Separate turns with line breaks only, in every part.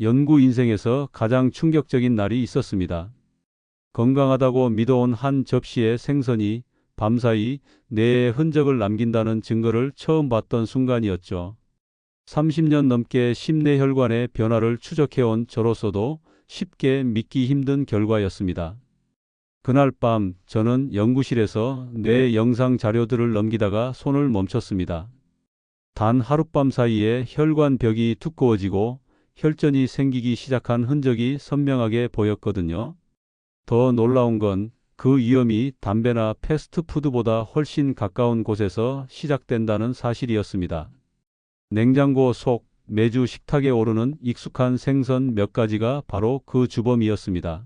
연구 인생에서 가장 충격적인 날이 있었습니다. 건강하다고 믿어온 한 접시의 생선이 밤사이 뇌에 흔적을 남긴다는 증거를 처음 봤던 순간이었죠. 30년 넘게 심내혈관의 변화를 추적해온 저로서도 쉽게 믿기 힘든 결과였습니다. 그날 밤 저는 연구실에서 뇌 영상 자료들을 넘기다가 손을 멈췄습니다. 단 하룻밤 사이에 혈관 벽이 두꺼워지고 혈전이 생기기 시작한 흔적이 선명하게 보였거든요. 더 놀라운 건 그 위험이 담배나 패스트푸드보다 훨씬 가까운 곳에서 시작된다는 사실이었습니다. 냉장고 속 매주 식탁에 오르는 익숙한 생선 몇 가지가 바로 그 주범이었습니다.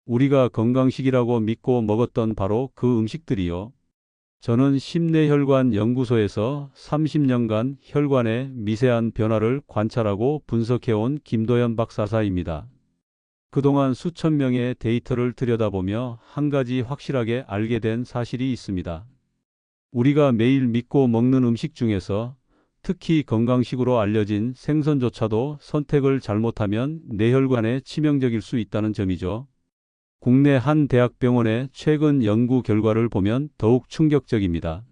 우리가 건강식이라고 믿고 먹었던 바로 그 음식들이요. 저는 심내혈관 연구소에서 30년간 혈관의 미세한 변화를 관찰하고 분석해온 김도연 박사사입니다. 그동안 수천 명의 데이터를 들여다보며 한 가지 확실하게 알게 된 사실이 있습니다. 우리가 매일 믿고 먹는 음식 중에서 특히 건강식으로 알려진 생선조차도 선택을 잘못하면 뇌혈관에 치명적일 수 있다는 점이죠. 국내 한 대학병원의 최근 연구 결과를 보면 더욱 충격적입니다.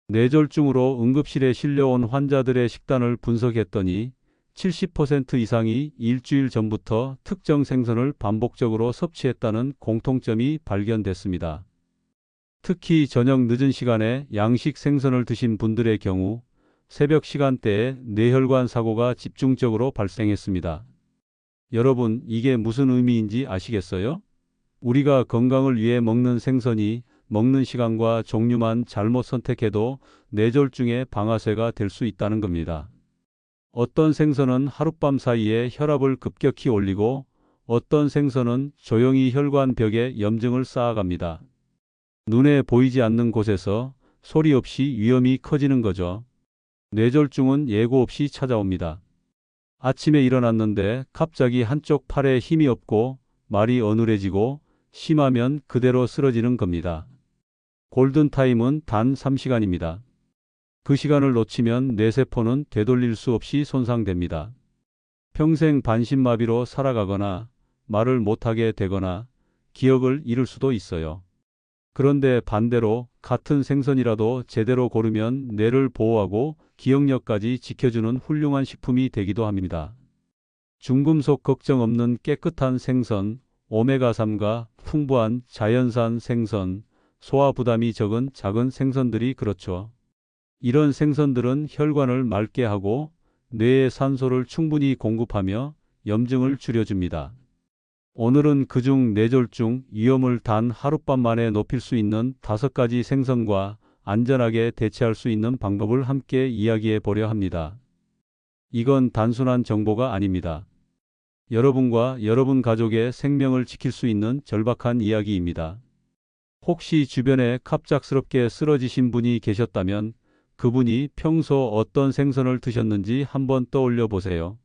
뇌졸중으로 응급실에 실려온 환자들의 식단을 분석했더니 70% 이상이 일주일 전부터 특정 생선을 반복적으로 섭취했다는 공통점이 발견됐습니다. 특히 저녁 늦은 시간에 양식 생선을 드신 분들의 경우 새벽 시간대에 뇌혈관 사고가 집중적으로 발생했습니다. 여러분, 이게 무슨 의미인지 아시겠어요? 우리가 건강을 위해 먹는 생선이 먹는 시간과 종류만 잘못 선택해도 뇌졸중의 방아쇠가 될 수 있다는 겁니다. 어떤 생선은 하룻밤 사이에 혈압을 급격히 올리고 어떤 생선은 조용히 혈관 벽에 염증을 쌓아갑니다. 눈에 보이지 않는 곳에서 소리 없이 위험이 커지는 거죠. 뇌졸중은 예고 없이 찾아옵니다. 아침에 일어났는데 갑자기 한쪽 팔에 힘이 없고 말이 어눌해지고 심하면 그대로 쓰러지는 겁니다. 골든타임은 단 3시간입니다. 그 시간을 놓치면 뇌세포는 되돌릴 수 없이 손상됩니다. 평생 반신마비로 살아가거나 말을 못하게 되거나 기억을 잃을 수도 있어요. 그런데 반대로 같은 생선이라도 제대로 고르면 뇌를 보호하고 기억력까지 지켜주는 훌륭한 식품이 되기도 합니다. 중금속 걱정 없는 깨끗한 생선, 오메가3가 풍부한 자연산 생선, 소화 부담이 적은 작은 생선들이 그렇죠. 이런 생선들은 혈관을 맑게 하고 뇌에 산소를 충분히 공급하며 염증을 줄여줍니다. 오늘은 그중 뇌졸중 위험을 단 하룻밤 만에 높일 수 있는 5가지 생선과 안전하게 대체할 수 있는 방법을 함께 이야기해 보려 합니다. 이건 단순한 정보가 아닙니다. 여러분과 여러분 가족의 생명을 지킬 수 있는 절박한 이야기입니다. 혹시 주변에 갑작스럽게 쓰러지신 분이 계셨다면 그분이 평소 어떤 생선을 드셨는지 한번 떠올려 보세요.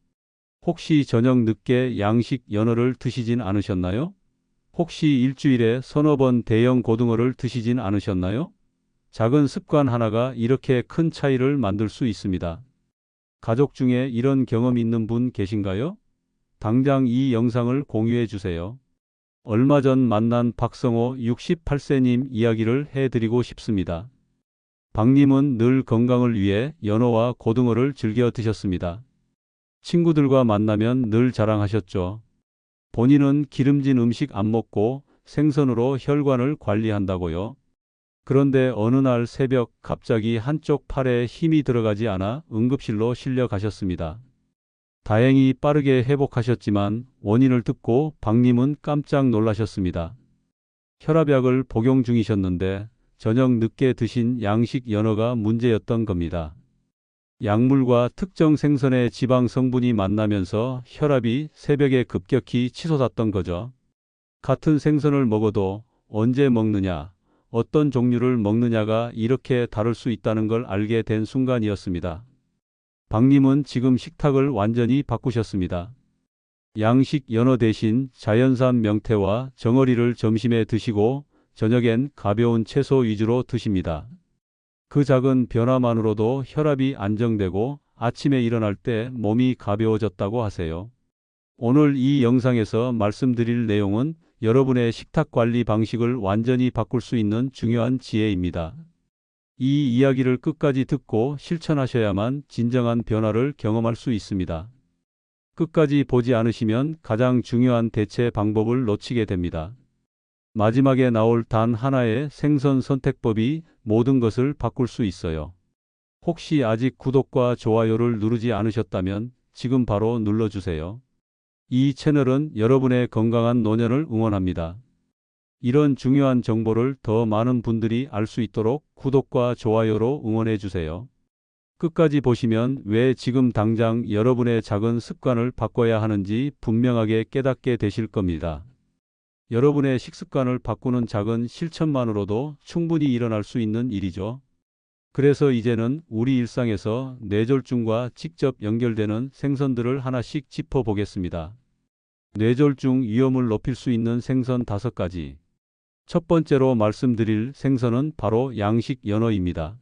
혹시 저녁 늦게 양식 연어를 드시진 않으셨나요? 혹시 일주일에 서너 번 대형 고등어를 드시진 않으셨나요? 작은 습관 하나가 이렇게 큰 차이를 만들 수 있습니다. 가족 중에 이런 경험 있는 분 계신가요? 당장 이 영상을 공유해 주세요. 얼마 전 만난 박성호 68세님 이야기를 해드리고 싶습니다. 박님은 늘 건강을 위해 연어와 고등어를 즐겨 드셨습니다. 친구들과 만나면 늘 자랑하셨죠. 본인은 기름진 음식 안 먹고 생선으로 혈관을 관리한다고요. 그런데 어느 날 새벽 갑자기 한쪽 팔에 힘이 들어가지 않아 응급실로 실려 가셨습니다. 다행히 빠르게 회복하셨지만 원인을 듣고 박님은 깜짝 놀라셨습니다. 혈압약을 복용 중이셨는데 저녁 늦게 드신 양식 연어가 문제였던 겁니다. 약물과 특정 생선의 지방 성분이 만나면서 혈압이 새벽에 급격히 치솟았던 거죠. 같은 생선을 먹어도 언제 먹느냐, 어떤 종류를 먹느냐가 이렇게 다를 수 있다는 걸 알게 된 순간이었습니다. 박님은 지금 식탁을 완전히 바꾸셨습니다. 양식 연어 대신 자연산 명태와 정어리를 점심에 드시고 저녁엔 가벼운 채소 위주로 드십니다. 그 작은 변화만으로도 혈압이 안정되고 아침에 일어날 때 몸이 가벼워졌다고 하세요. 오늘 이 영상에서 말씀드릴 내용은 여러분의 식탁 관리 방식을 완전히 바꿀 수 있는 중요한 지혜입니다. 이 이야기를 끝까지 듣고 실천하셔야만 진정한 변화를 경험할 수 있습니다. 끝까지 보지 않으시면 가장 중요한 대체 방법을 놓치게 됩니다. 마지막에 나올 단 하나의 생선 선택법이 모든 것을 바꿀 수 있어요. 혹시 아직 구독과 좋아요를 누르지 않으셨다면 지금 바로 눌러주세요. 이 채널은 여러분의 건강한 노년을 응원합니다. 이런 중요한 정보를 더 많은 분들이 알 수 있도록 구독과 좋아요로 응원해 주세요. 끝까지 보시면 왜 지금 당장 여러분의 작은 습관을 바꿔야 하는지 분명하게 깨닫게 되실 겁니다. 여러분의 식습관을 바꾸는 작은 실천만으로도 충분히 일어날 수 있는 일이죠. 그래서 이제는 우리 일상에서 뇌졸중과 직접 연결되는 생선들을 하나씩 짚어보겠습니다. 뇌졸중 위험을 높일 수 있는 생선 5가지. 첫 번째로 말씀드릴 생선은 바로 양식 연어입니다.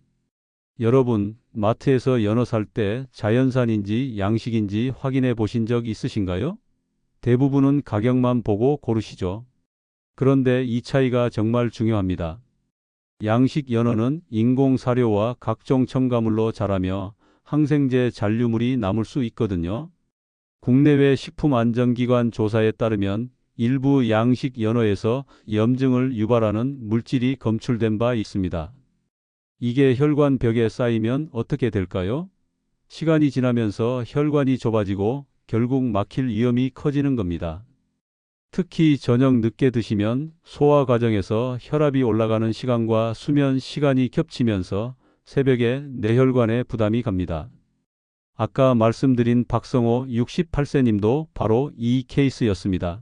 여러분, 마트에서 연어 살 때 자연산인지 양식인지 확인해 보신 적 있으신가요? 대부분은 가격만 보고 고르시죠. 그런데 이 차이가 정말 중요합니다. 양식 연어는 인공 사료와 각종 첨가물로 자라며 항생제 잔류물이 남을 수 있거든요. 국내외 식품안전기관 조사에 따르면 일부 양식 연어에서 염증을 유발하는 물질이 검출된 바 있습니다. 이게 혈관벽에 쌓이면 어떻게 될까요? 시간이 지나면서 혈관이 좁아지고 결국 막힐 위험이 커지는 겁니다. 특히 저녁 늦게 드시면 소화 과정에서 혈압이 올라가는 시간과 수면 시간이 겹치면서 새벽에 뇌혈관에 부담이 갑니다. 아까 말씀드린 박성호 68세님도 바로 이 케이스였습니다.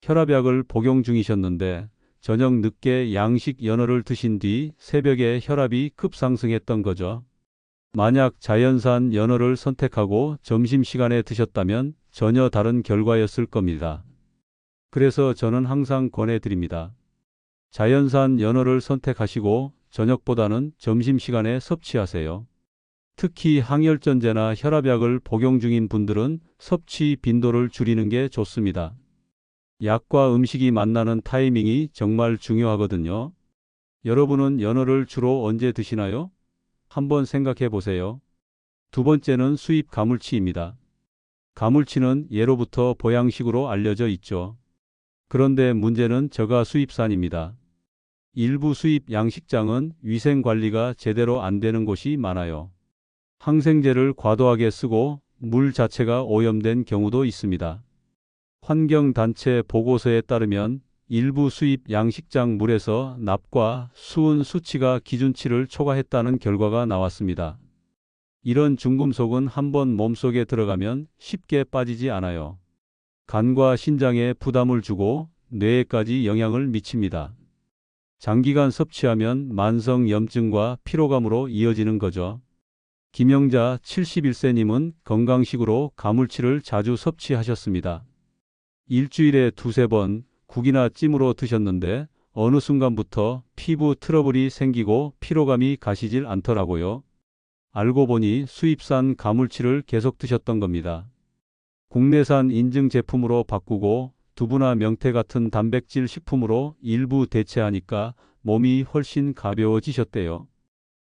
혈압약을 복용 중이셨는데 저녁 늦게 양식 연어를 드신 뒤 새벽에 혈압이 급상승했던 거죠. 만약 자연산 연어를 선택하고 점심시간에 드셨다면 전혀 다른 결과였을 겁니다. 그래서 저는 항상 권해드립니다. 자연산 연어를 선택하시고 저녁보다는 점심시간에 섭취하세요. 특히 항혈전제나 혈압약을 복용 중인 분들은 섭취 빈도를 줄이는 게 좋습니다. 약과 음식이 만나는 타이밍이 정말 중요하거든요. 여러분은 연어를 주로 언제 드시나요? 한번 생각해 보세요. 두 번째는 수입 가물치입니다. 가물치는 예로부터 보양식으로 알려져 있죠. 그런데 문제는 저가 수입산입니다. 일부 수입 양식장은 위생 관리가 제대로 안 되는 곳이 많아요. 항생제를 과도하게 쓰고 물 자체가 오염된 경우도 있습니다. 환경단체 보고서에 따르면 일부 수입 양식장 물에서 납과 수은 수치가 기준치를 초과했다는 결과가 나왔습니다. 이런 중금속은 한번 몸속에 들어가면 쉽게 빠지지 않아요. 간과 신장에 부담을 주고 뇌에까지 영향을 미칩니다. 장기간 섭취하면 만성 염증과 피로감으로 이어지는 거죠. 김영자 71세님은 건강식으로 가물치를 자주 섭취하셨습니다. 일주일에 2~3번 국이나 찜으로 드셨는데 어느 순간부터 피부 트러블이 생기고 피로감이 가시질 않더라고요. 알고 보니 수입산 가물치를 계속 드셨던 겁니다. 국내산 인증 제품으로 바꾸고 두부나 명태 같은 단백질 식품으로 일부 대체하니까 몸이 훨씬 가벼워지셨대요.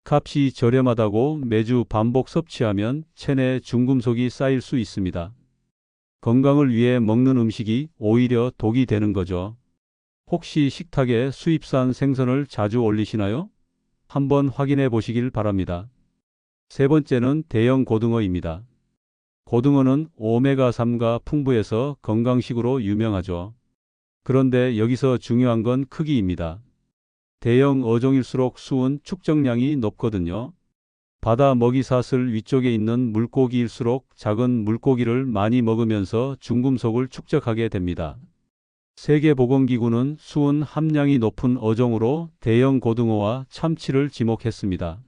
값이 저렴하다고 매주 반복 섭취하면 체내 중금속이 쌓일 수 있습니다. 건강을 위해 먹는 음식이 오히려 독이 되는 거죠. 혹시 식탁에 수입산 생선을 자주 올리시나요? 한번 확인해 보시길 바랍니다. 세 번째는 대형 고등어입니다. 고등어는 오메가3가 풍부해서 건강식으로 유명하죠. 그런데 여기서 중요한 건 크기입니다. 대형 어종일수록 수은 축적량이 높거든요. 바다 먹이사슬 위쪽에 있는 물고기일수록 작은 물고기를 많이 먹으면서 중금속을 축적하게 됩니다. 세계보건기구는 수은 함량이 높은 어종으로 대형 고등어와 참치를 지목했습니다.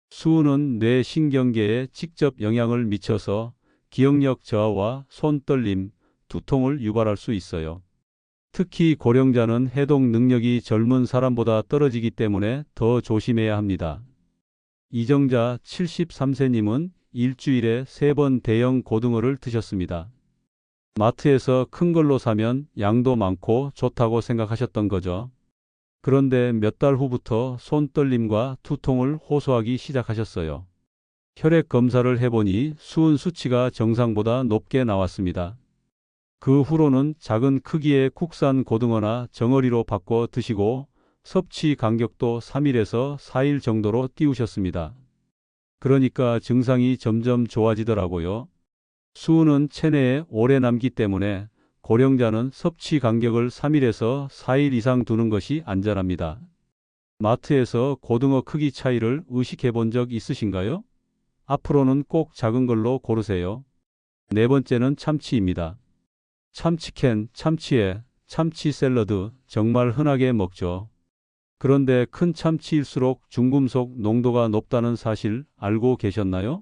수은은 뇌 신경계에 직접 영향을 미쳐서 기억력 저하와 손떨림, 두통을 유발할 수 있어요. 특히 고령자는 해독 능력이 젊은 사람보다 떨어지기 때문에 더 조심해야 합니다. 이정자 73세님은 일주일에 3번 대형 고등어를 드셨습니다. 마트에서 큰 걸로 사면 양도 많고 좋다고 생각하셨던 거죠. 그런데 몇 달 후부터 손떨림과 두통을 호소하기 시작하셨어요. 혈액 검사를 해보니 수은 수치가 정상보다 높게 나왔습니다. 그 후로는 작은 크기의 국산 고등어나 정어리로 바꿔 드시고 섭취 간격도 3일에서 4일 정도로 띄우셨습니다. 그러니까 증상이 점점 좋아지더라고요. 수은은 체내에 오래 남기 때문에 고령자는 섭취 간격을 3일에서 4일 이상 두는 것이 안전합니다. 마트에서 고등어 크기 차이를 의식해 본 적 있으신가요? 앞으로는 꼭 작은 걸로 고르세요. 네 번째는 참치입니다. 참치캔, 참치회, 참치 샐러드 정말 흔하게 먹죠. 그런데 큰 참치일수록 중금속 농도가 높다는 사실 알고 계셨나요?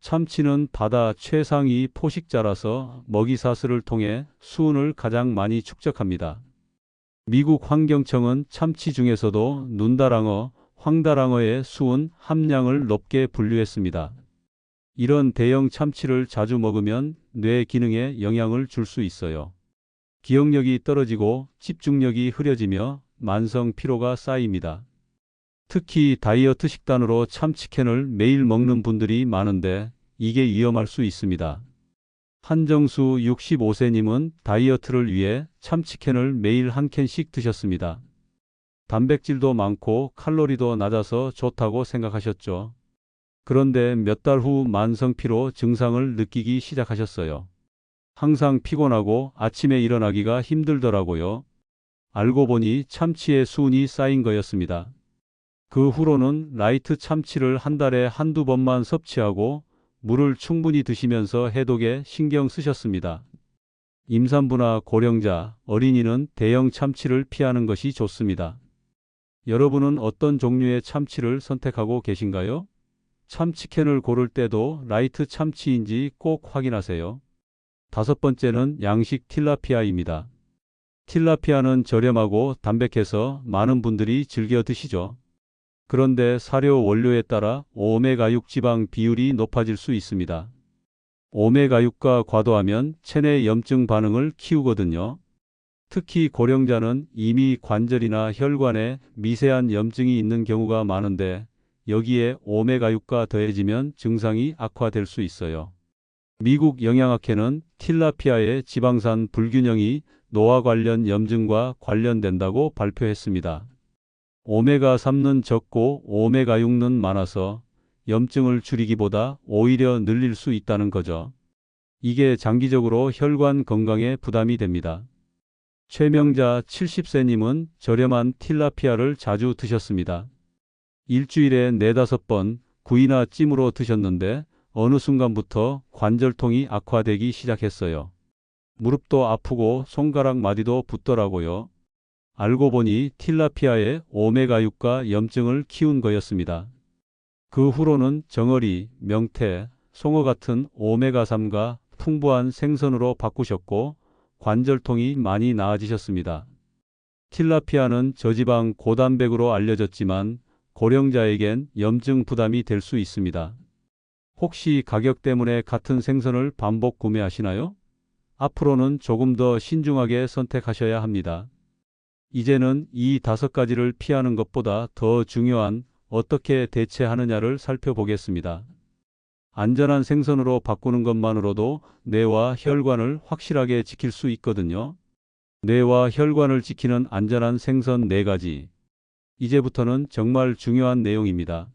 참치는 바다 최상위 포식자라서 먹이사슬을 통해 수은을 가장 많이 축적합니다. 미국 환경청은 참치 중에서도 눈다랑어, 황다랑어의 수은 함량을 높게 분류했습니다. 이런 대형 참치를 자주 먹으면 뇌 기능에 영향을 줄 수 있어요. 기억력이 떨어지고 집중력이 흐려지며 만성 피로가 쌓입니다. 특히 다이어트 식단으로 참치캔을 매일 먹는 분들이 많은데 이게 위험할 수 있습니다. 한정수 65세님은 다이어트를 위해 참치캔을 매일 한 캔씩 드셨습니다. 단백질도 많고 칼로리도 낮아서 좋다고 생각하셨죠. 그런데 몇 달 후 만성 피로 증상을 느끼기 시작하셨어요. 항상 피곤하고 아침에 일어나기가 힘들더라고요. 알고 보니 참치에 수은이 쌓인 거였습니다. 그 후로는 라이트 참치를 한 달에 한두 번만 섭취하고 물을 충분히 드시면서 해독에 신경 쓰셨습니다. 임산부나 고령자, 어린이는 대형 참치를 피하는 것이 좋습니다. 여러분은 어떤 종류의 참치를 선택하고 계신가요? 참치캔을 고를 때도 라이트 참치인지 꼭 확인하세요. 다섯 번째는 양식 틸라피아입니다. 틸라피아는 저렴하고 담백해서 많은 분들이 즐겨 드시죠. 그런데 사료 원료에 따라 오메가6 지방 비율이 높아질 수 있습니다. 오메가6가 과도하면 체내 염증 반응을 키우거든요. 특히 고령자는 이미 관절이나 혈관에 미세한 염증이 있는 경우가 많은데 여기에 오메가6가 더해지면 증상이 악화될 수 있어요. 미국 영양학회는 틸라피아의 지방산 불균형이 노화 관련 염증과 관련된다고 발표했습니다. 오메가3는 적고 오메가6는 많아서 염증을 줄이기보다 오히려 늘릴 수 있다는 거죠. 이게 장기적으로 혈관 건강에 부담이 됩니다. 최명자 70세님은 저렴한 틸라피아를 자주 드셨습니다. 일주일에 4~5번 구이나 찜으로 드셨는데 어느 순간부터 관절통이 악화되기 시작했어요. 무릎도 아프고 손가락 마디도 붓더라고요. 알고 보니 틸라피아에 오메가6가 염증을 키운 거였습니다. 그 후로는 정어리, 명태, 송어 같은 오메가3가 풍부한 생선으로 바꾸셨고 관절통이 많이 나아지셨습니다. 틸라피아는 저지방 고단백으로 알려졌지만 고령자에겐 염증 부담이 될 수 있습니다. 혹시 가격 때문에 같은 생선을 반복 구매하시나요? 앞으로는 조금 더 신중하게 선택하셔야 합니다. 이제는 이 5가지를 피하는 것보다 더 중요한 어떻게 대체하느냐를 살펴보겠습니다. 안전한 생선으로 바꾸는 것만으로도 뇌와 혈관을 확실하게 지킬 수 있거든요. 뇌와 혈관을 지키는 안전한 생선 4가지. 이제부터는 정말 중요한 내용입니다.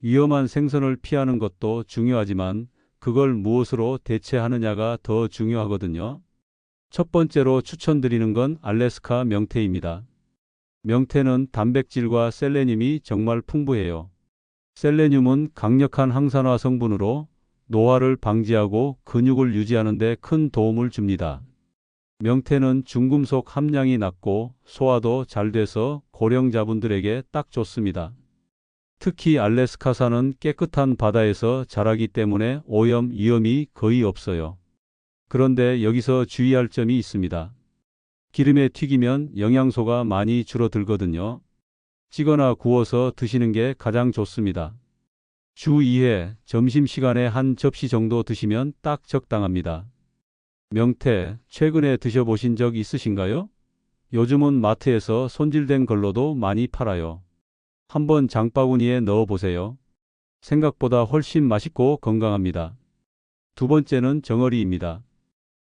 위험한 생선을 피하는 것도 중요하지만 그걸 무엇으로 대체하느냐가 더 중요하거든요. 첫 번째로 추천드리는 건 알래스카 명태입니다. 명태는 단백질과 셀레늄이 정말 풍부해요. 셀레늄은 강력한 항산화 성분으로 노화를 방지하고 근육을 유지하는 데 큰 도움을 줍니다. 명태는 중금속 함량이 낮고 소화도 잘 돼서 고령자분들에게 딱 좋습니다. 특히 알래스카산은 깨끗한 바다에서 자라기 때문에 오염 위험이 거의 없어요. 그런데 여기서 주의할 점이 있습니다. 기름에 튀기면 영양소가 많이 줄어들거든요. 찌거나 구워서 드시는 게 가장 좋습니다. 주 2회 점심시간에 한 접시 정도 드시면 딱 적당합니다. 명태, 최근에 드셔보신 적 있으신가요? 요즘은 마트에서 손질된 걸로도 많이 팔아요. 한번 장바구니에 넣어보세요. 생각보다 훨씬 맛있고 건강합니다. 두 번째는 정어리입니다.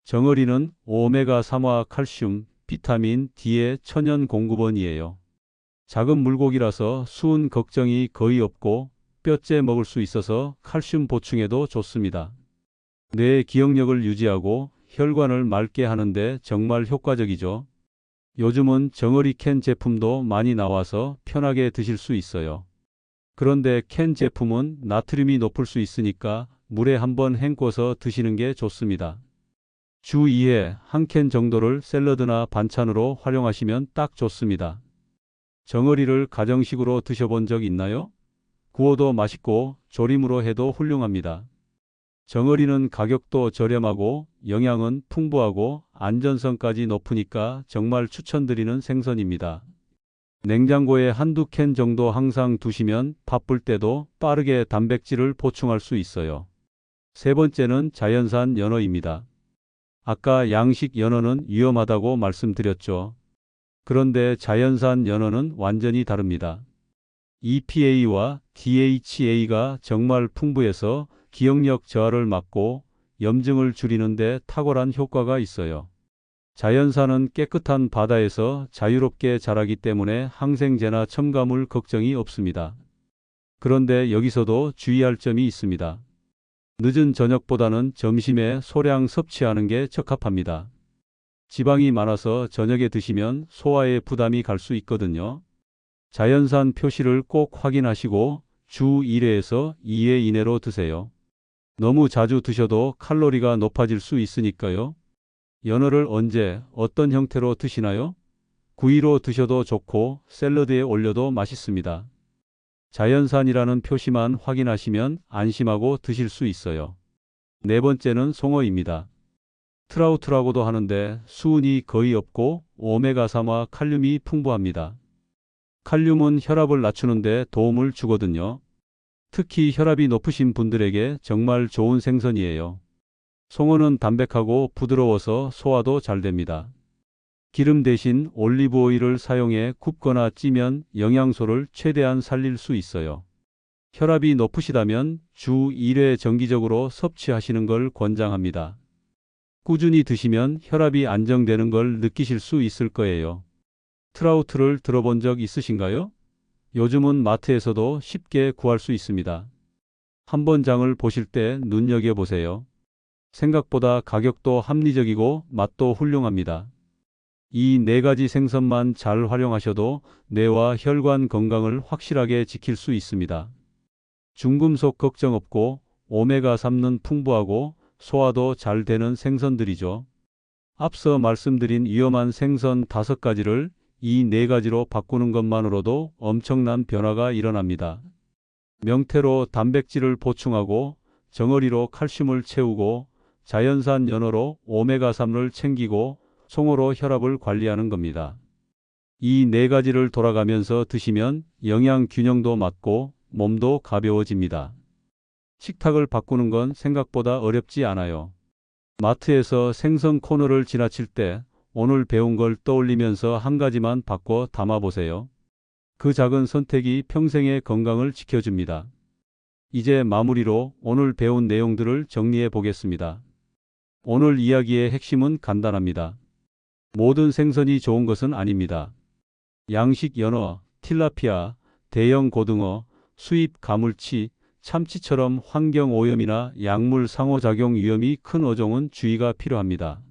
정어리는 오메가3와 칼슘, 비타민 D의 천연 공급원이에요. 작은 물고기라서 수은 걱정이 거의 없고 뼈째 먹을 수 있어서 칼슘 보충에도 좋습니다. 뇌의 기억력을 유지하고 혈관을 맑게 하는데 정말 효과적이죠. 요즘은 정어리 캔 제품도 많이 나와서 편하게 드실 수 있어요. 그런데 캔 제품은 나트륨이 높을 수 있으니까 물에 한번 헹궈서 드시는 게 좋습니다. 주 2회 한 캔 정도를 샐러드나 반찬으로 활용하시면 딱 좋습니다. 정어리를 가정식으로 드셔본 적 있나요? 구워도 맛있고 조림으로 해도 훌륭합니다. 정어리는 가격도 저렴하고 영양은 풍부하고 안전성까지 높으니까 정말 추천드리는 생선입니다. 냉장고에 한두 캔 정도 항상 두시면 바쁠 때도 빠르게 단백질을 보충할 수 있어요. 세 번째는 자연산 연어입니다. 아까 양식 연어는 위험하다고 말씀드렸죠. 그런데 자연산 연어는 완전히 다릅니다. EPA와 DHA가 정말 풍부해서 기억력 저하를 막고 염증을 줄이는 데 탁월한 효과가 있어요. 자연산은 깨끗한 바다에서 자유롭게 자라기 때문에 항생제나 첨가물 걱정이 없습니다. 그런데 여기서도 주의할 점이 있습니다. 늦은 저녁보다는 점심에 소량 섭취하는 게 적합합니다. 지방이 많아서 저녁에 드시면 소화에 부담이 갈 수 있거든요. 자연산 표시를 꼭 확인하시고 주 1회에서 2회 이내로 드세요. 너무 자주 드셔도 칼로리가 높아질 수 있으니까요. 연어를 언제 어떤 형태로 드시나요? 구이로 드셔도 좋고 샐러드에 올려도 맛있습니다. 자연산이라는 표시만 확인하시면 안심하고 드실 수 있어요. 네 번째는 송어입니다. 트라우트라고도 하는데 수은이 거의 없고 오메가3와 칼륨이 풍부합니다. 칼륨은 혈압을 낮추는 데 도움을 주거든요. 특히 혈압이 높으신 분들에게 정말 좋은 생선이에요. 송어는 담백하고 부드러워서 소화도 잘 됩니다. 기름 대신 올리브 오일을 사용해 굽거나 찌면 영양소를 최대한 살릴 수 있어요. 혈압이 높으시다면 주 1회 정기적으로 섭취하시는 걸 권장합니다. 꾸준히 드시면 혈압이 안정되는 걸 느끼실 수 있을 거예요. 트라우트를 들어본 적 있으신가요? 요즘은 마트에서도 쉽게 구할 수 있습니다. 한번 장을 보실 때 눈여겨보세요. 생각보다 가격도 합리적이고 맛도 훌륭합니다. 이 네 가지 생선만 잘 활용하셔도 뇌와 혈관 건강을 확실하게 지킬 수 있습니다. 중금속 걱정 없고 오메가3는 풍부하고 소화도 잘 되는 생선들이죠. 앞서 말씀드린 위험한 생선 5가지를 이 네 가지로 바꾸는 것만으로도 엄청난 변화가 일어납니다. 명태로 단백질을 보충하고 정어리로 칼슘을 채우고 자연산 연어로 오메가3를 챙기고 송어로 혈압을 관리하는 겁니다. 이 네 가지를 돌아가면서 드시면 영양 균형도 맞고 몸도 가벼워집니다. 식탁을 바꾸는 건 생각보다 어렵지 않아요. 마트에서 생선 코너를 지나칠 때 오늘 배운 걸 떠올리면서 한 가지만 바꿔 담아보세요. 그 작은 선택이 평생의 건강을 지켜줍니다. 이제 마무리로 오늘 배운 내용들을 정리해 보겠습니다. 오늘 이야기의 핵심은 간단합니다. 모든 생선이 좋은 것은 아닙니다. 양식 연어, 틸라피아, 대형 고등어, 수입 가물치, 참치처럼 환경오염이나 약물 상호작용 위험이 큰 어종은 주의가 필요합니다.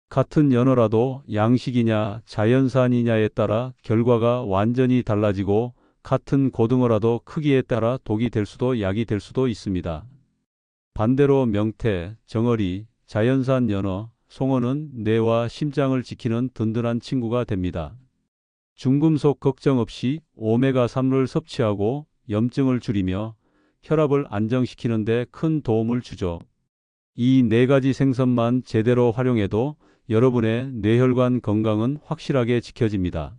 같은 연어라도 양식이냐 자연산이냐에 따라 결과가 완전히 달라지고 같은 고등어라도 크기에 따라 독이 될 수도 약이 될 수도 있습니다. 반대로 명태, 정어리, 자연산 연어, 송어는 뇌와 심장을 지키는 든든한 친구가 됩니다. 중금속 걱정 없이 오메가3를 섭취하고 염증을 줄이며 혈압을 안정시키는 데 큰 도움을 주죠. 이 네 가지 생선만 제대로 활용해도 여러분의 뇌혈관 건강은 확실하게 지켜집니다.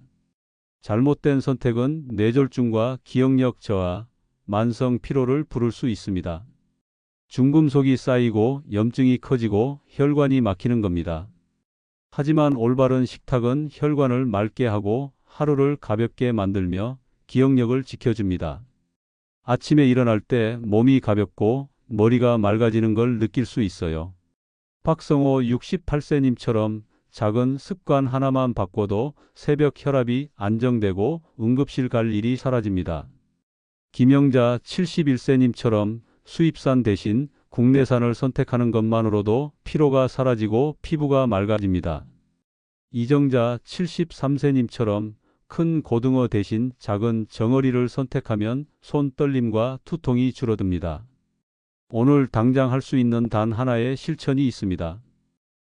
잘못된 선택은 뇌졸중과 기억력 저하, 만성 피로를 부를 수 있습니다. 중금속이 쌓이고 염증이 커지고 혈관이 막히는 겁니다. 하지만 올바른 식탁은 혈관을 맑게 하고 하루를 가볍게 만들며 기억력을 지켜줍니다. 아침에 일어날 때 몸이 가볍고 머리가 맑아지는 걸 느낄 수 있어요. 박성호 68세님처럼 작은 습관 하나만 바꿔도 새벽 혈압이 안정되고 응급실 갈 일이 사라집니다. 김영자 71세님처럼 수입산 대신 국내산을 선택하는 것만으로도 피로가 사라지고 피부가 맑아집니다. 이정자 73세님처럼 큰 고등어 대신 작은 정어리를 선택하면 손 떨림과 두통이 줄어듭니다. 오늘 당장 할 수 있는 단 하나의 실천이 있습니다.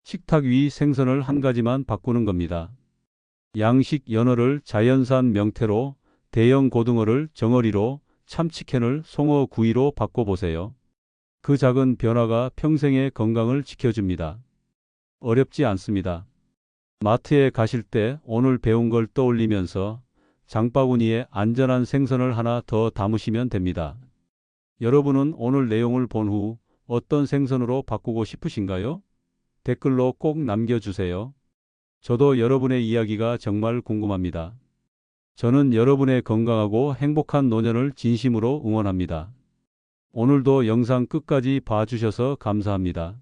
식탁 위 생선을 한 가지만 바꾸는 겁니다. 양식 연어를 자연산 명태로, 대형 고등어를 정어리로, 참치캔을 송어 구이로 바꿔보세요. 그 작은 변화가 평생의 건강을 지켜줍니다. 어렵지 않습니다. 마트에 가실 때 오늘 배운 걸 떠올리면서 장바구니에 안전한 생선을 하나 더 담으시면 됩니다. 여러분은 오늘 내용을 본 후 어떤 생선으로 바꾸고 싶으신가요? 댓글로 꼭 남겨주세요. 저도 여러분의 이야기가 정말 궁금합니다. 저는 여러분의 건강하고 행복한 노년을 진심으로 응원합니다. 오늘도 영상 끝까지 봐주셔서 감사합니다.